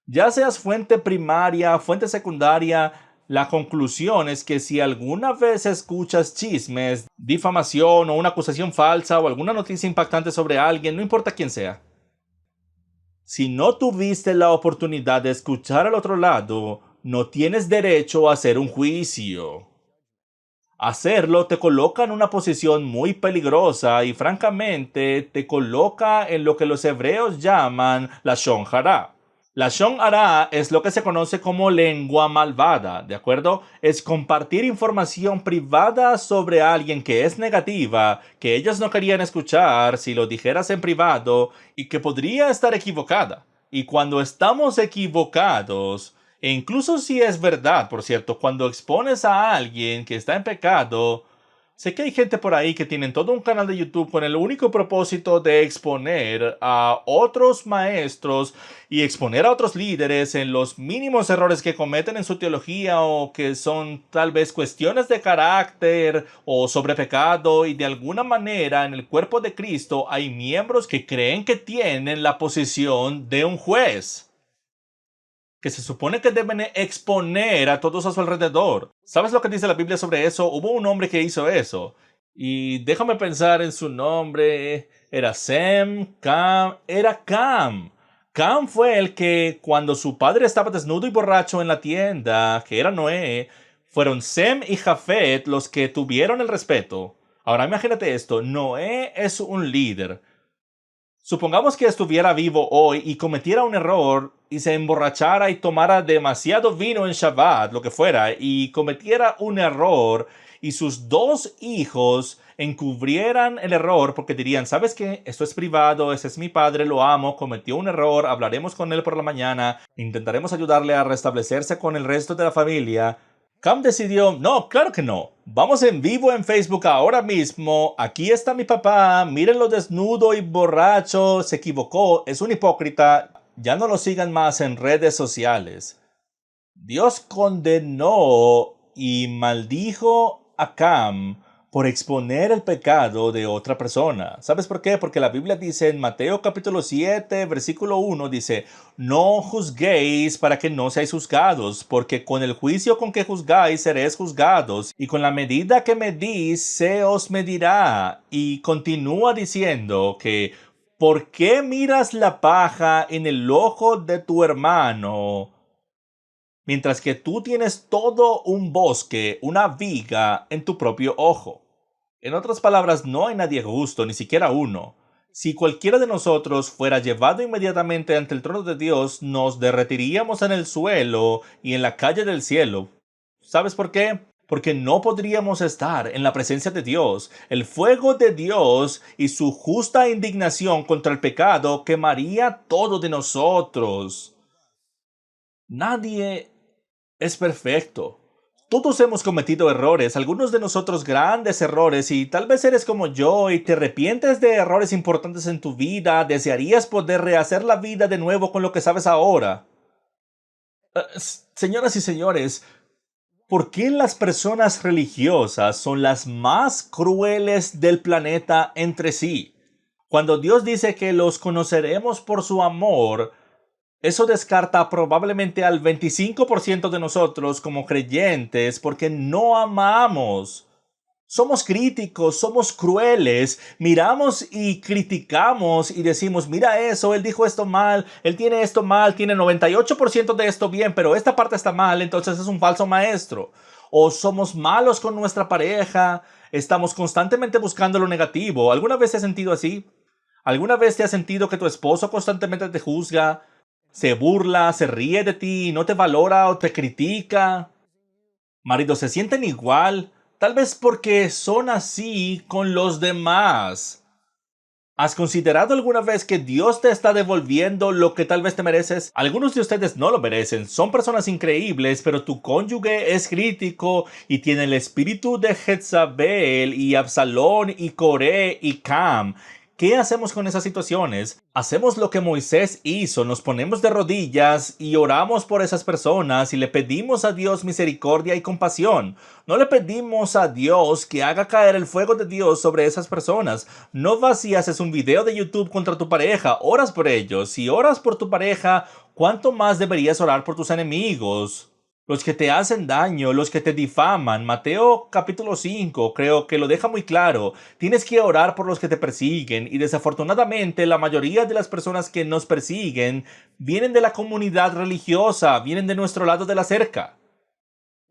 Ya seas fuente primaria, fuente secundaria, la conclusión es que si alguna vez escuchas chismes, difamación o una acusación falsa o alguna noticia impactante sobre alguien, no importa quién sea, si no tuviste la oportunidad de escuchar al otro lado, no tienes derecho a hacer un juicio. Hacerlo te coloca en una posición muy peligrosa y francamente te coloca en lo que los hebreos llaman la Shon Hara. La Shon Hara es lo que se conoce como lengua malvada, ¿de acuerdo? Es compartir información privada sobre alguien que es negativa, que ellos no querían escuchar si lo dijeras en privado y que podría estar equivocada. Y cuando estamos equivocados, e incluso si es verdad, por cierto, cuando expones a alguien que está en pecado, sé que hay gente por ahí que tienen todo un canal de YouTube con el único propósito de exponer a otros maestros y exponer a otros líderes en los mínimos errores que cometen en su teología o que son tal vez cuestiones de carácter o sobre pecado y de alguna manera en el cuerpo de Cristo hay miembros que creen que tienen la posición de un juez que se supone que deben exponer a todos a su alrededor. ¿Sabes lo que dice la Biblia sobre eso? Hubo un hombre que hizo eso. Y déjame pensar en su nombre. Era Sem, Cam, era Cam. Cam fue el que cuando su padre estaba desnudo y borracho en la tienda, que era Noé, fueron Sem y Jafet los que tuvieron el respeto. Ahora imagínate esto, Noé es un líder. Supongamos que estuviera vivo hoy y cometiera un error y se emborrachara y tomara demasiado vino en Shabbat, lo que fuera, y cometiera un error y sus dos hijos encubrieran el error porque dirían, ¿sabes qué? Esto es privado, ese es mi padre, lo amo, cometió un error, hablaremos con él por la mañana, intentaremos ayudarle a restablecerse con el resto de la familia. Cam decidió, no, claro que no. Vamos en vivo en Facebook ahora mismo. Aquí está mi papá. Mírenlo desnudo y borracho. Se equivocó. Es un hipócrita. Ya no lo sigan más en redes sociales. Dios condenó y maldijo a Cam por exponer el pecado de otra persona. ¿Sabes por qué? Porque la Biblia dice en Mateo capítulo 7, versículo 1, dice, no juzguéis para que no seáis juzgados, porque con el juicio con que juzgáis seréis juzgados, y con la medida que medís se os medirá. Y continúa diciendo que, ¿por qué miras la paja en el ojo de tu hermano, mientras que tú tienes todo un bosque, una viga en tu propio ojo? En otras palabras, no hay nadie justo, ni siquiera uno. Si cualquiera de nosotros fuera llevado inmediatamente ante el trono de Dios, nos derretiríamos en el suelo y en la calle del cielo. ¿Sabes por qué? Porque no podríamos estar en la presencia de Dios. El fuego de Dios y su justa indignación contra el pecado quemaría todo de nosotros. Nadie es perfecto. Todos hemos cometido errores, algunos de nosotros grandes errores, y tal vez eres como yo y te arrepientes de errores importantes en tu vida, desearías poder rehacer la vida de nuevo con lo que sabes ahora. Señoras y señores, ¿por qué las personas religiosas son las más crueles del planeta entre sí? Cuando Dios dice que los conoceremos por su amor, eso descarta probablemente al 25% de nosotros como creyentes porque no amamos. Somos críticos, somos crueles, miramos y criticamos y decimos, mira eso, él dijo esto mal, él tiene esto mal, tiene 98% de esto bien, pero esta parte está mal, entonces es un falso maestro. O somos malos con nuestra pareja, estamos constantemente buscando lo negativo. ¿Alguna vez te has sentido así? ¿Alguna vez te has sentido que tu esposo constantemente te juzga, se burla, se ríe de ti, no te valora o te critica? Maridos se sienten igual, tal vez porque son así con los demás. ¿Has considerado alguna vez que Dios te está devolviendo lo que tal vez te mereces? Algunos de ustedes no lo merecen, son personas increíbles, pero tu cónyuge es crítico y tiene el espíritu de Jezabel y Absalón y Coré y Cam. ¿Qué hacemos con esas situaciones? Hacemos lo que Moisés hizo, nos ponemos de rodillas y oramos por esas personas y le pedimos a Dios misericordia y compasión. No le pedimos a Dios que haga caer el fuego de Dios sobre esas personas. No vas y haces un video de YouTube contra tu pareja, oras por ellos. Si oras por tu pareja, ¿cuánto más deberías orar por tus enemigos? Los que te hacen daño, los que te difaman. Mateo capítulo 5 creo que lo deja muy claro. Tienes que orar por los que te persiguen y desafortunadamente la mayoría de las personas que nos persiguen vienen de la comunidad religiosa, vienen de nuestro lado de la cerca.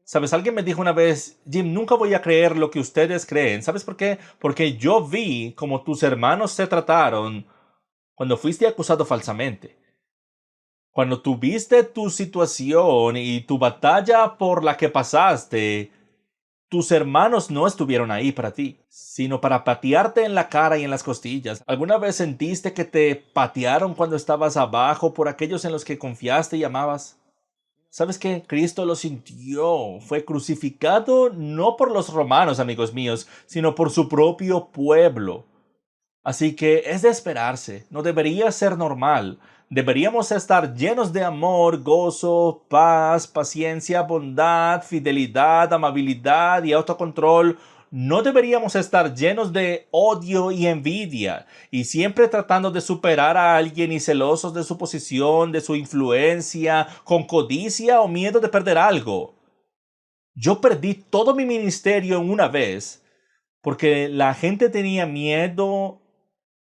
¿Sabes? Alguien me dijo una vez, Jim, nunca voy a creer lo que ustedes creen. ¿Sabes por qué? Porque yo vi cómo tus hermanos se trataron cuando fuiste acusado falsamente. Cuando tuviste tu situación y tu batalla por la que pasaste, tus hermanos no estuvieron ahí para ti, sino para patearte en la cara y en las costillas. ¿Alguna vez sentiste que te patearon cuando estabas abajo por aquellos en los que confiaste y amabas? ¿Sabes qué? Cristo lo sintió. Fue crucificado no por los romanos, amigos míos, sino por su propio pueblo. Así que es de esperarse, no debería ser normal. Deberíamos estar llenos de amor, gozo, paz, paciencia, bondad, fidelidad, amabilidad y autocontrol. No deberíamos estar llenos de odio y envidia y siempre tratando de superar a alguien y celosos de su posición, de su influencia, con codicia o miedo de perder algo. Yo perdí todo mi ministerio en una vez porque la gente tenía miedo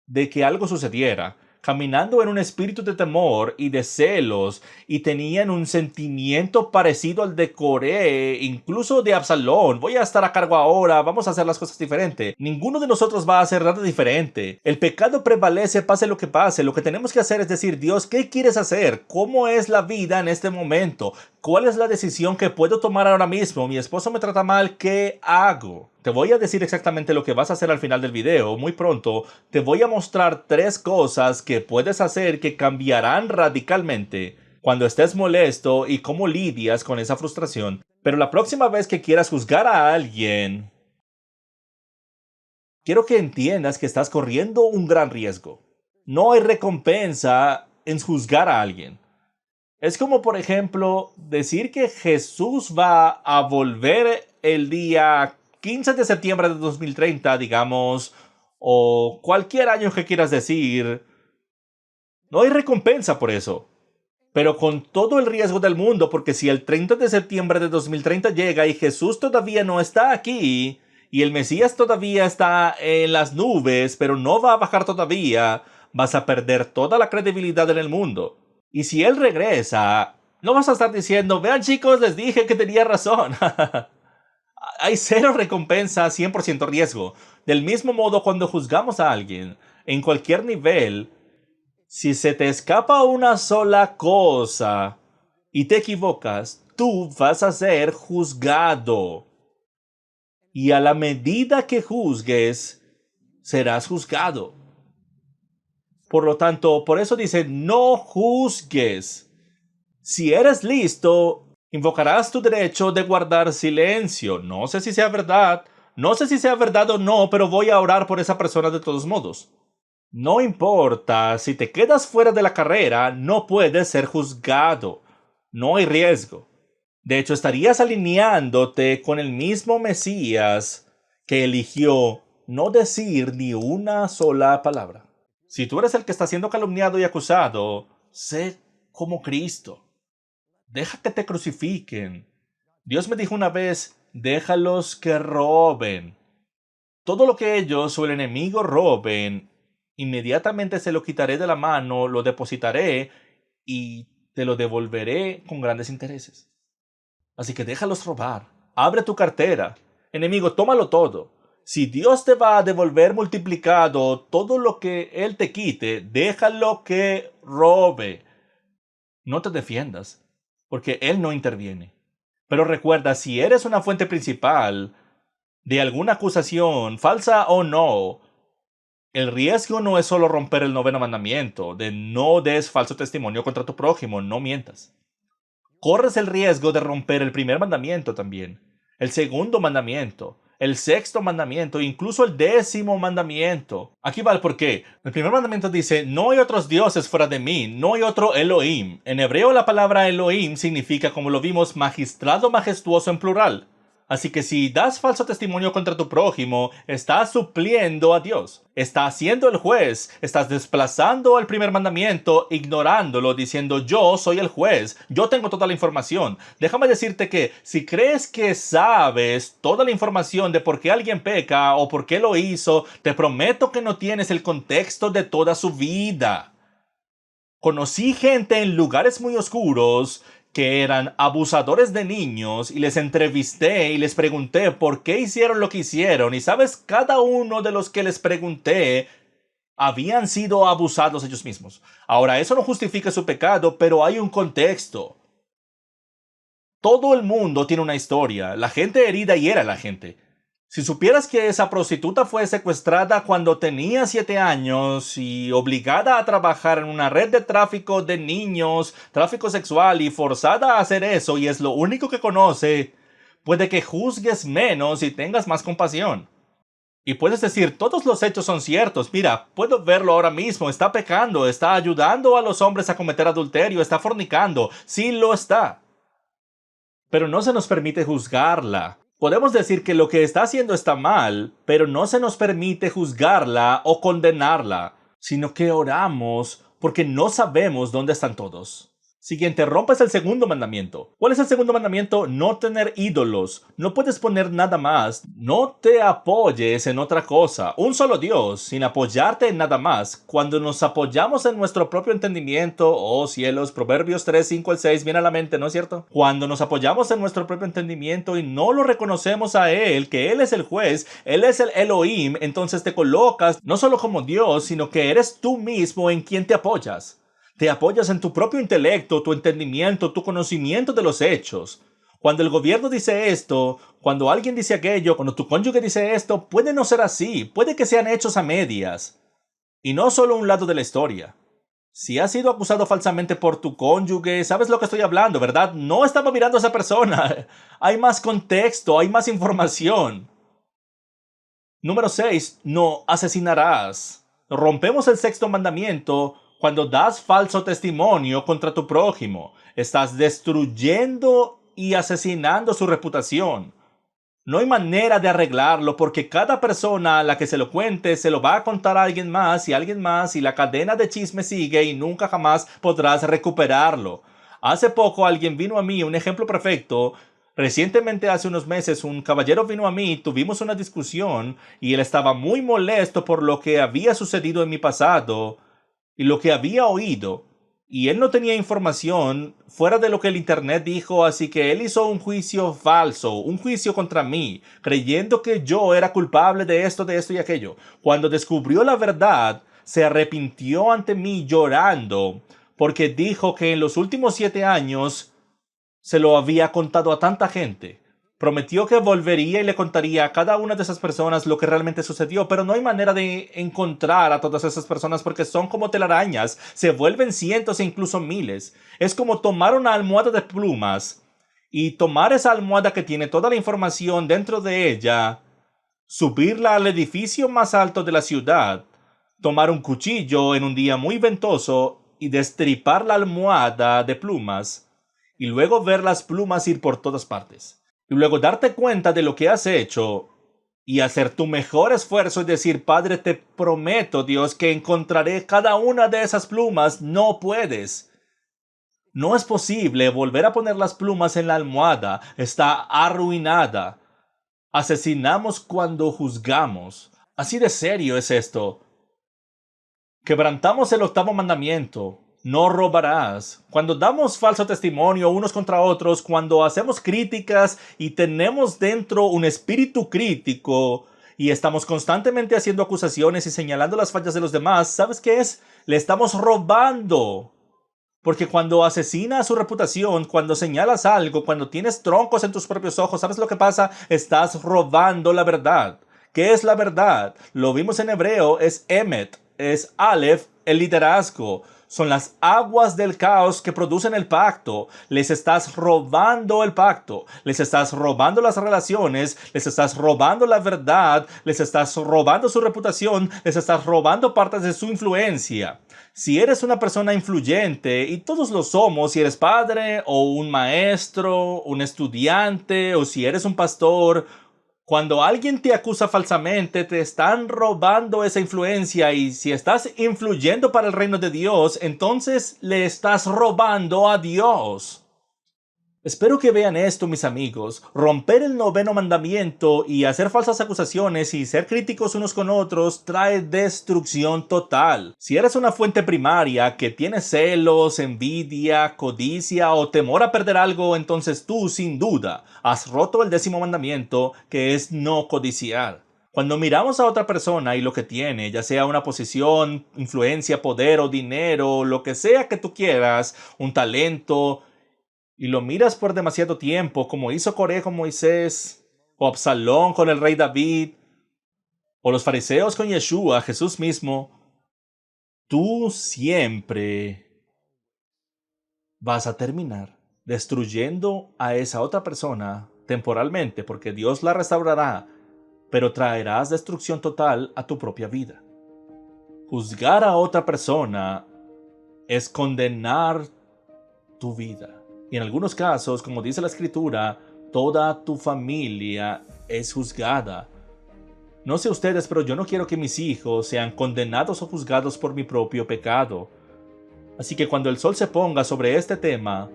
de que algo sucediera, caminando en un espíritu de temor y de celos, y tenían un sentimiento parecido al de Coré, incluso de Absalón. Voy a estar a cargo ahora, vamos a hacer las cosas diferente. Ninguno de nosotros va a hacer nada diferente. El pecado prevalece, pase lo que pase. Lo que tenemos que hacer es decir, Dios, ¿qué quieres hacer? ¿Cómo es la vida en este momento? ¿Cuál es la decisión que puedo tomar ahora mismo? Mi esposo me trata mal, ¿qué hago? Te voy a decir exactamente lo que vas a hacer al final del video. Muy pronto te voy a mostrar 3 cosas que puedes hacer que cambiarán radicalmente cuando estés molesto y cómo lidias con esa frustración. Pero la próxima vez que quieras juzgar a alguien, quiero que entiendas que estás corriendo un gran riesgo. No hay recompensa en juzgar a alguien. Es como, por ejemplo, decir que Jesús va a volver el día 15 de septiembre de 2030, digamos, o cualquier año que quieras decir. No hay recompensa por eso. Pero con todo el riesgo del mundo, porque si el 30 de septiembre de 2030 llega y Jesús todavía no está aquí, y el Mesías todavía está en las nubes, pero no va a bajar todavía, vas a perder toda la credibilidad en el mundo. Y si él regresa, no vas a estar diciendo, vean chicos, les dije que tenía razón. Hay cero recompensa, 100% riesgo. Del mismo modo, cuando juzgamos a alguien, en cualquier nivel, si se te escapa una sola cosa y te equivocas, tú vas a ser juzgado. Y a la medida que juzgues, serás juzgado. Por lo tanto, por eso dice, no juzgues. Si eres listo, invocarás tu derecho de guardar silencio. No sé si sea verdad, no sé si sea verdad o no, pero voy a orar por esa persona de todos modos. No importa, si te quedas fuera de la carrera, no puedes ser juzgado. No hay riesgo. De hecho, estarías alineándote con el mismo Mesías que eligió no decir ni una sola palabra. Si tú eres el que está siendo calumniado y acusado, sé como Cristo. Deja que te crucifiquen. Dios me dijo una vez, déjalos que roben. Todo lo que ellos o el enemigo roben, inmediatamente se lo quitaré de la mano, lo depositaré y te lo devolveré con grandes intereses. Así que déjalos robar. Abre tu cartera. Enemigo, tómalo todo. Si Dios te va a devolver multiplicado todo lo que Él te quite, déjalo que robe. No te defiendas, porque Él no interviene. Pero recuerda, si eres una fuente principal de alguna acusación, falsa o no, El riesgo no es solo romper el noveno mandamiento, de no des falso testimonio contra tu prójimo, no mientas. Corres el riesgo de romper el primer mandamiento también, el segundo mandamiento, el sexto mandamiento, incluso el décimo mandamiento. Aquí va el porqué. El primer mandamiento dice, no hay otros dioses fuera de mí, no hay otro Elohim. En hebreo la palabra Elohim significa, como lo vimos, magistrado majestuoso en plural. Así que si das falso testimonio contra tu prójimo, estás supliendo a Dios. Estás siendo el juez, estás desplazando el primer mandamiento, ignorándolo, diciendo yo soy el juez, yo tengo toda la información. Déjame decirte que si crees que sabes toda la información de por qué alguien peca o por qué lo hizo, te prometo que no tienes el contexto de toda su vida. Conocí gente en lugares muy oscuros que eran abusadores de niños y les entrevisté y les pregunté por qué hicieron lo que hicieron. Y sabes, cada uno de los que les pregunté habían sido abusados ellos mismos. Ahora, eso no justifica su pecado, pero hay un contexto. Todo el mundo tiene una historia. La gente herida hiera a la gente. Si supieras que esa prostituta fue secuestrada cuando tenía 7 años y obligada a trabajar en una red de tráfico de niños, tráfico sexual y forzada a hacer eso y es lo único que conoce, puede que juzgues menos y tengas más compasión. Y puedes decir, todos los hechos son ciertos. Mira, puedo verlo ahora mismo. Está pecando, está ayudando a los hombres a cometer adulterio, está fornicando. Sí lo está. Pero no se nos permite juzgarla. Podemos decir que lo que está haciendo está mal, pero no se nos permite juzgarla o condenarla, sino que oramos porque no sabemos dónde están todos. Siguiente, rompes el segundo mandamiento. ¿Cuál es el segundo mandamiento? No tener ídolos. No puedes poner nada más. No te apoyes en otra cosa. Un solo Dios, sin apoyarte en nada más. Cuando nos apoyamos en nuestro propio entendimiento, oh cielos, Proverbios 3, 5 al 6 viene a la mente, ¿no es cierto? Cuando nos apoyamos en nuestro propio entendimiento y no lo reconocemos a Él, que Él es el juez, Él es el Elohim, entonces te colocas no solo como Dios, sino que eres tú mismo en quien te apoyas. Te apoyas en tu propio intelecto, tu entendimiento, tu conocimiento de los hechos. Cuando el gobierno dice esto, cuando alguien dice aquello, cuando tu cónyuge dice esto, puede no ser así, puede que sean hechos a medias. Y no solo un lado de la historia. Si has sido acusado falsamente por tu cónyuge, sabes lo que estoy hablando, ¿verdad? No estaba mirando a esa persona. Hay más contexto, hay más información. Número 6. No asesinarás. Rompemos el sexto mandamiento cuando das falso testimonio contra tu prójimo. Estás destruyendo y asesinando su reputación. No hay manera de arreglarlo porque cada persona a la que se lo cuente se lo va a contar a alguien más y la cadena de chisme sigue y nunca jamás podrás recuperarlo. Hace poco alguien vino a mí, un ejemplo perfecto. Recientemente, hace unos meses, un caballero vino a mí, tuvimos una discusión y él estaba muy molesto por lo que había sucedido en mi pasado y lo que había oído. Y él no tenía información fuera de lo que el internet dijo, así que él hizo un juicio falso, un juicio contra mí, creyendo que yo era culpable de esto y aquello. Cuando descubrió la verdad, se arrepintió ante mí llorando, porque dijo que en los últimos 7 años se lo había contado a tanta gente. Prometió que volvería y le contaría a cada una de esas personas lo que realmente sucedió, pero no hay manera de encontrar a todas esas personas porque son como telarañas, se vuelven cientos e incluso miles. Es como tomar una almohada de plumas y tomar esa almohada que tiene toda la información dentro de ella, subirla al edificio más alto de la ciudad, tomar un cuchillo en un día muy ventoso y destripar la almohada de plumas y luego ver las plumas ir por todas partes. Y luego darte cuenta de lo que has hecho y hacer tu mejor esfuerzo y decir, Padre, te prometo, Dios, que encontraré cada una de esas plumas. No puedes. No es posible volver a poner las plumas en la almohada. Está arruinada. Asesinamos cuando juzgamos. Así de serio es esto. Quebrantamos el octavo mandamiento. No robarás. Cuando damos falso testimonio unos contra otros, cuando hacemos críticas y tenemos dentro un espíritu crítico y estamos constantemente haciendo acusaciones y señalando las fallas de los demás, ¿sabes qué es? Le estamos robando. Porque cuando asesinas su reputación, cuando señalas algo, cuando tienes troncos en tus propios ojos, ¿sabes lo que pasa? Estás robando la verdad. ¿Qué es la verdad? Lo vimos en hebreo, es Emet, es Aleph, el liderazgo. Son las aguas del caos que producen el pacto. Les estás robando el pacto, les estás robando las relaciones, les estás robando la verdad, les estás robando su reputación, les estás robando partes de su influencia. Si eres una persona influyente, y todos lo somos, si eres padre o un maestro, un estudiante, o si eres un pastor, cuando alguien te acusa falsamente, te están robando esa influencia, y si estás influyendo para el reino de Dios, entonces le estás robando a Dios. Espero que vean esto, mis amigos. Romper el noveno mandamiento y hacer falsas acusaciones y ser críticos unos con otros trae destrucción total. Si eres una fuente primaria que tiene celos, envidia, codicia o temor a perder algo, entonces tú, sin duda, has roto el décimo mandamiento, que es no codiciar. Cuando miramos a otra persona y lo que tiene, ya sea una posición, influencia, poder o dinero, lo que sea que tú quieras, un talento, y lo miras por demasiado tiempo, como hizo Coré con Moisés, o Absalón con el rey David, o los fariseos con Yeshua, Jesús mismo, tú siempre vas a terminar destruyendo a esa otra persona temporalmente, porque Dios la restaurará, pero traerás destrucción total a tu propia vida. Juzgar a otra persona es condenar tu vida. Y en algunos casos, como dice la Escritura, toda tu familia es juzgada. No sé ustedes, pero yo no quiero que mis hijos sean condenados o juzgados por mi propio pecado. Así que cuando el sol se ponga sobre este tema,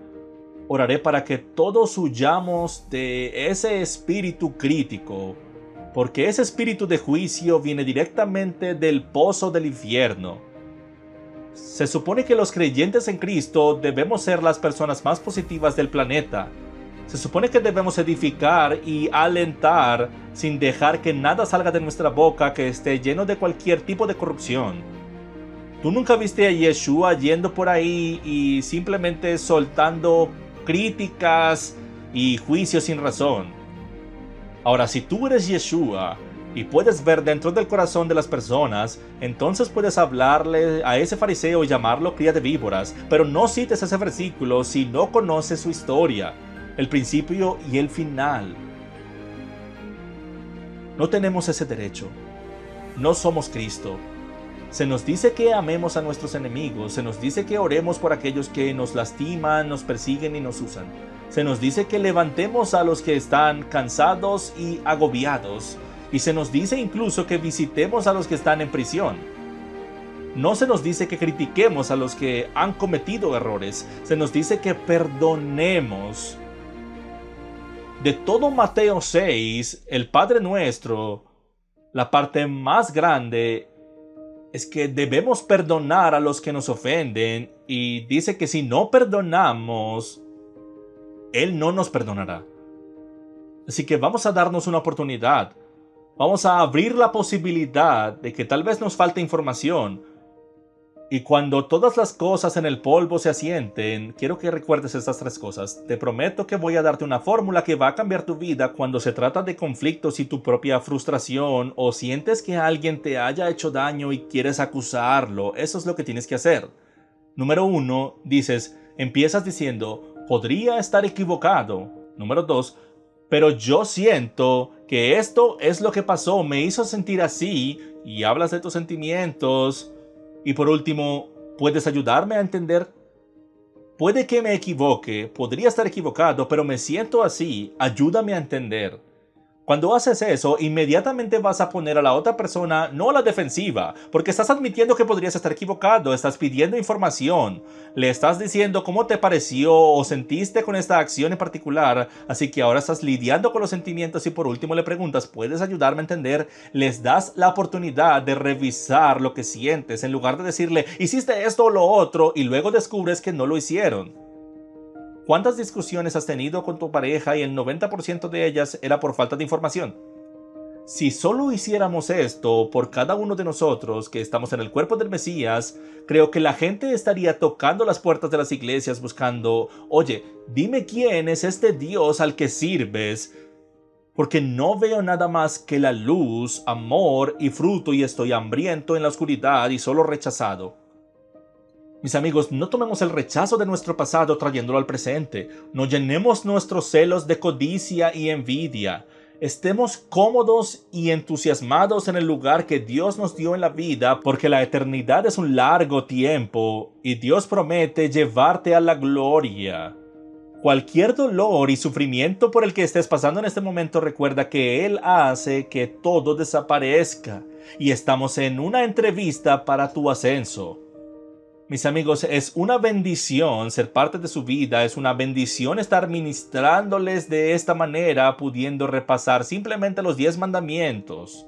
oraré para que todos huyamos de ese espíritu crítico, porque ese espíritu de juicio viene directamente del pozo del infierno. Se supone que los creyentes en Cristo debemos ser las personas más positivas del planeta. Se supone que debemos edificar y alentar sin dejar que nada salga de nuestra boca que esté lleno de cualquier tipo de corrupción. ¿Tú nunca viste a Yeshua yendo por ahí y simplemente soltando críticas y juicios sin razón? Ahora, si tú eres Yeshua y puedes ver dentro del corazón de las personas, entonces puedes hablarle a ese fariseo y llamarlo cría de víboras, pero no cites ese versículo si no conoces su historia, el principio y el final. No tenemos ese derecho. No somos Cristo. Se nos dice que amemos a nuestros enemigos, se nos dice que oremos por aquellos que nos lastiman, nos persiguen y nos usan. Se nos dice que levantemos a los que están cansados y agobiados. Y se nos dice incluso que visitemos a los que están en prisión. No se nos dice que critiquemos a los que han cometido errores. Se nos dice que perdonemos. De todo Mateo 6, el Padre Nuestro, la parte más grande es que debemos perdonar a los que nos ofenden, y dice que si no perdonamos, Él no nos perdonará. Así que vamos a darnos una oportunidad. Vamos a abrir la posibilidad de que tal vez nos falte información. Y cuando todas las cosas en el polvo se asienten, quiero que recuerdes estas tres cosas. Te prometo que voy a darte una fórmula que va a cambiar tu vida cuando se trata de conflictos y tu propia frustración, o sientes que alguien te haya hecho daño y quieres acusarlo. Eso es lo que tienes que hacer. Número 1, empiezas diciendo, podría estar equivocado. Número 2, pero yo siento que esto es lo que pasó, me hizo sentir así, y hablas de tus sentimientos. Y por último, ¿puedes ayudarme a entender? Puede que me equivoque, podría estar equivocado, pero me siento así, ayúdame a entender. Cuando haces eso, inmediatamente vas a poner a la otra persona no a la defensiva, porque estás admitiendo que podrías estar equivocado, estás pidiendo información, le estás diciendo cómo te pareció o sentiste con esta acción en particular, así que ahora estás lidiando con los sentimientos y por último le preguntas, ¿puedes ayudarme a entender? Les das la oportunidad de revisar lo que sientes en lugar de decirle, hiciste esto o lo otro y luego descubres que no lo hicieron. ¿Cuántas discusiones has tenido con tu pareja y el 90% de ellas era por falta de información? Si solo hiciéramos esto por cada uno de nosotros que estamos en el cuerpo del Mesías, creo que la gente estaría tocando las puertas de las iglesias buscando, oye, dime quién es este Dios al que sirves, porque no veo nada más que la luz, amor y fruto y estoy hambriento en la oscuridad y solo rechazado. Mis amigos, no tomemos el rechazo de nuestro pasado trayéndolo al presente. No llenemos nuestros celos de codicia y envidia. Estemos cómodos y entusiasmados en el lugar que Dios nos dio en la vida, porque la eternidad es un largo tiempo y Dios promete llevarte a la gloria. Cualquier dolor y sufrimiento por el que estés pasando en este momento, recuerda que Él hace que todo desaparezca y estamos en una entrevista para tu ascenso. Mis amigos, es una bendición ser parte de su vida, es una bendición estar ministrándoles de esta manera, pudiendo repasar simplemente los 10 mandamientos.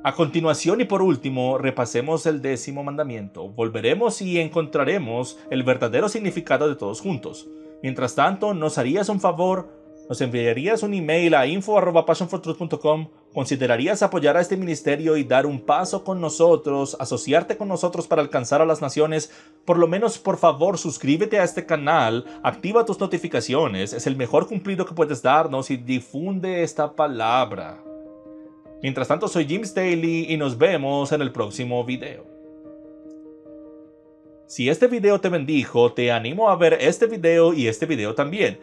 A continuación y por último, repasemos el 10º mandamiento. Volveremos y encontraremos el verdadero significado de todos juntos. Mientras tanto, ¿nos harías un favor? ¿Nos enviarías un email a info@passionfortruth.com? ¿Considerarías apoyar a este ministerio y dar un paso con nosotros, asociarte con nosotros para alcanzar a las naciones? Por lo menos, por favor, suscríbete a este canal, activa tus notificaciones, es el mejor cumplido que puedes darnos y difunde esta palabra. Mientras tanto, soy Jim Staley y nos vemos en el próximo video. Si este video te bendijo, te animo a ver este video y este video también.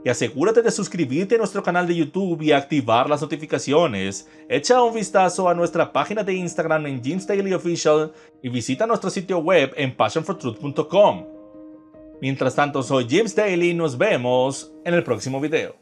Y asegúrate de suscribirte a nuestro canal de YouTube y activar las notificaciones. Echa un vistazo a nuestra página de Instagram en Jim Staley Official y visita nuestro sitio web en passionfortruth.com. Mientras tanto, soy Jim Staley y nos vemos en el próximo video.